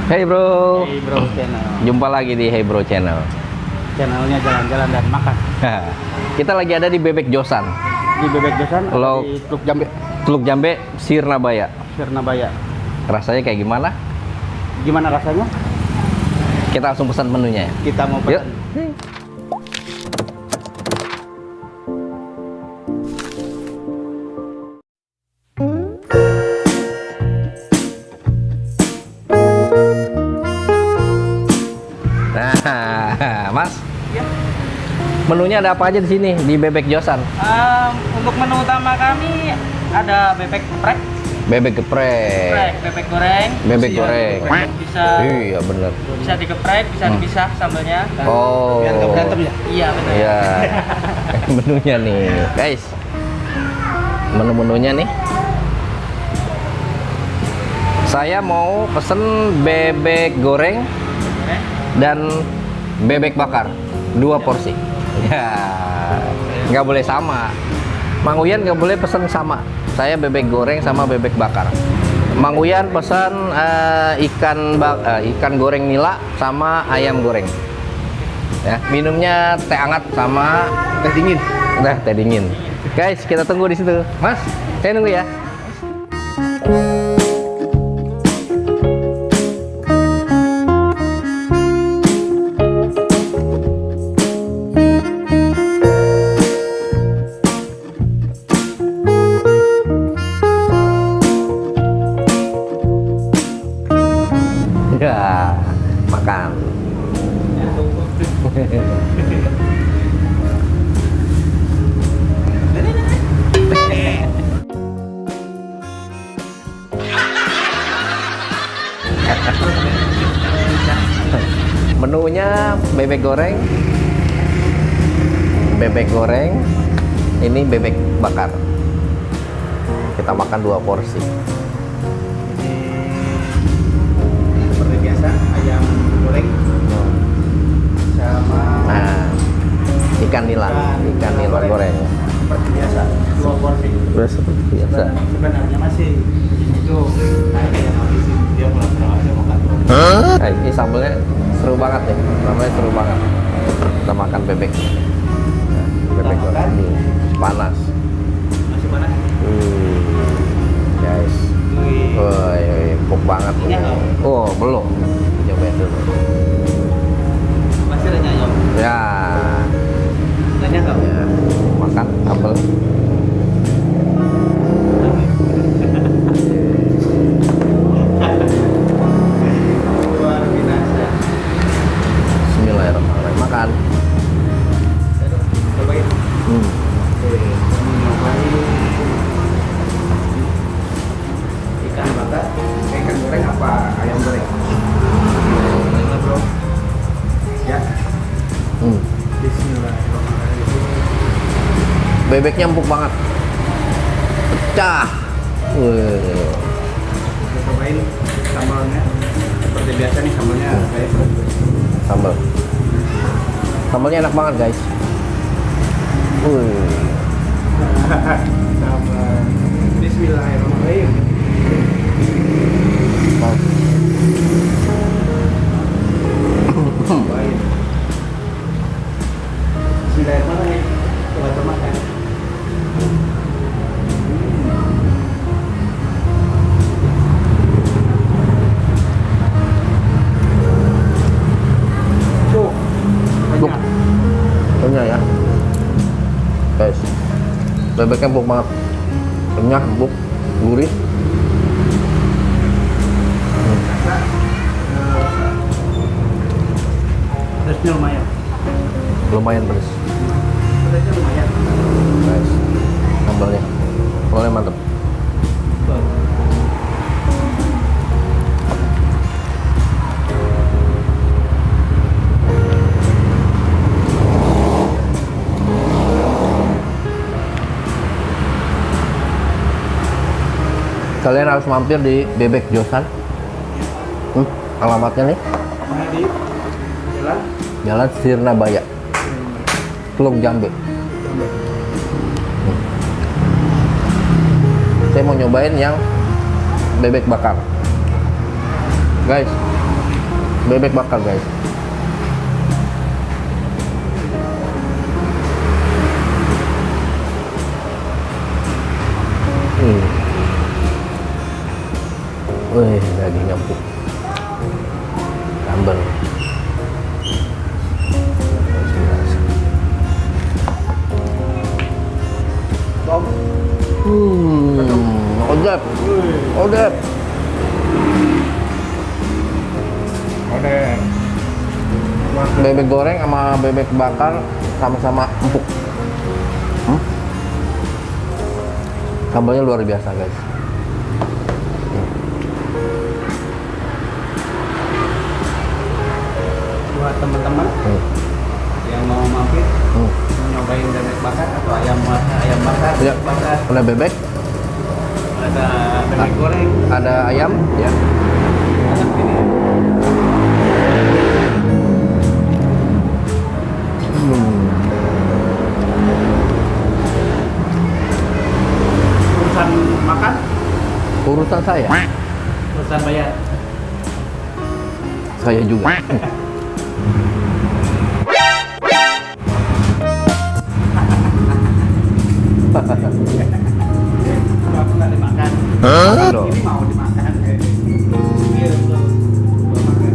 Hey bro. Hey Bro Channel. Jumpa lagi di Hey Bro Channel. Channelnya jalan-jalan dan makan. Kita lagi ada di Bebek Josan. Di Bebek Josan Lo- di Teluk Jambe, Teluk Jambe, Sirnabaya. Sirnabaya. Rasanya kayak gimana? Gimana rasanya? Kita langsung pesan menunya ya. Kita mau Yuk. pesan. Nah, Mas, Ya. menunya ada apa aja di sini di Bebek Josan? Untuk menu utama kami ada bebek geprek, Bebek geprek. bebek goreng, Bebek goreng. bisa Iya bener. bisa digeprek, bisa dipisah sambelnya. Oh. Biar nggak berantem ya? Iya benar. Iya. Menunya nih, guys. Menu-menunya nih. Saya mau pesen bebek goreng Goreng. dan bebek bakar 2 porsi. Ya, nggak boleh sama. Mang Uyan nggak boleh pesen sama. Saya bebek goreng sama bebek bakar. Mang Uyan pesan ikan goreng nila sama ayam goreng. Ya, minumnya teh hangat sama Teh dingin. teh dingin. Guys, kita tunggu di situ. Mas, saya nunggu ya. Ya, makan. Menunya bebek goreng, ini bebek bakar. Kita makan 2 porsi. Seperti biasa ayam goreng sama Nah, ikan nila goreng. seperti biasa 2 porsi. Terus seperti biasa. Sebenarnya masih itu yang habisin dia pulang aja mau kantor. Ini sambelnya seru banget ya. Sambelnya seru banget. Kita makan bebek. Nah, bebek Kita goreng makan. ini panas. Masih panas? Guys. Woi, empuk banget Ini nih. apa? Oh, belum. Cobain dulu. Masih renyah ya? Ya. Renyah nggak? Ya. Makan sambel. Luar biasa. Bismillahirrahmanirrahim. Makan. Cobain. Ikan bakar, ikan goreng apa ayam goreng? Mana bro? Ya. Hmm. Bismillahirrahmanirrahim. Bebeknya empuk banget. Pecah. Wih. Kita cobain sambalnya. Seperti biasa nih sambalnya kayak Sambal. Sambalnya enak banget, guys. Wih. sambal. Bismillahirrahmanirrahim. Wow. Cobain. Bismillahirrahmanirrahim. Coba makan. Tuh, Empuk. Renyah ya. Guys. Bebeknya empuk banget. Renyah, empuk, gurih. pedasnya lumayan. Lumayan pedas. Pedasnya lumayan. Guys. Sambalnya. Sambalnya mantep. Kalian harus mampir di Bebek Josan. Alamatnya nih, Ini di jalan Jalan Sirnabaya, Teluk Jambe. Saya mau nyobain yang bebek bakar. Guys, bebek bakar guys. Wih, dagingnya empuk. Sambal. Odep. Odep. Bebek goreng sama bebek bakar sama-sama empuk. Sambalnya luar biasa guys. Buat teman-teman yang mau mampir nyobain bebek bakar atau ayam bakar, Ya, bakar, ada bebek, ada bebek goreng, ada ayam, ya. ada ini. Urusan makan, Urusan saya. urusan bayar. Saya juga. Aku nggak dimakan. Aduh. Ini mau dimakan. Iya, belum makan.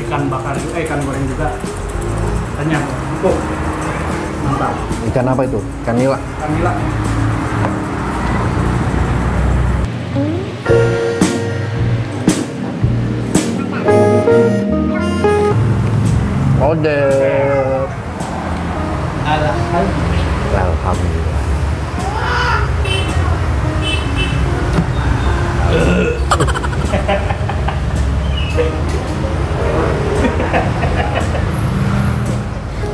Ikan bakar juga, ikan goreng juga. Kenyang, empuk, mantap. Ikan apa itu? Ikan nila. Ikan nila. Odep. Alhamdulillah.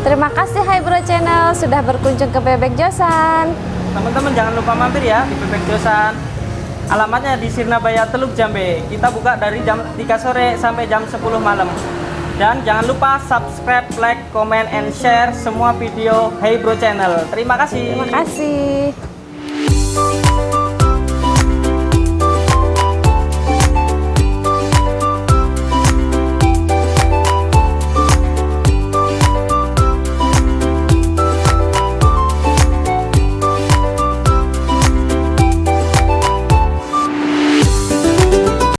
Terima kasih Hai Bro Channel sudah berkunjung ke Bebek Josan. Teman-teman jangan lupa mampir ya di Bebek Josan. Alamatnya di Sirnabaya Teluk Jambe. Kita buka dari jam 3 sore sampai jam 10 malam. Dan jangan lupa subscribe, like, comment, and share semua video Hey Bro Channel. Terima kasih. Terima kasih.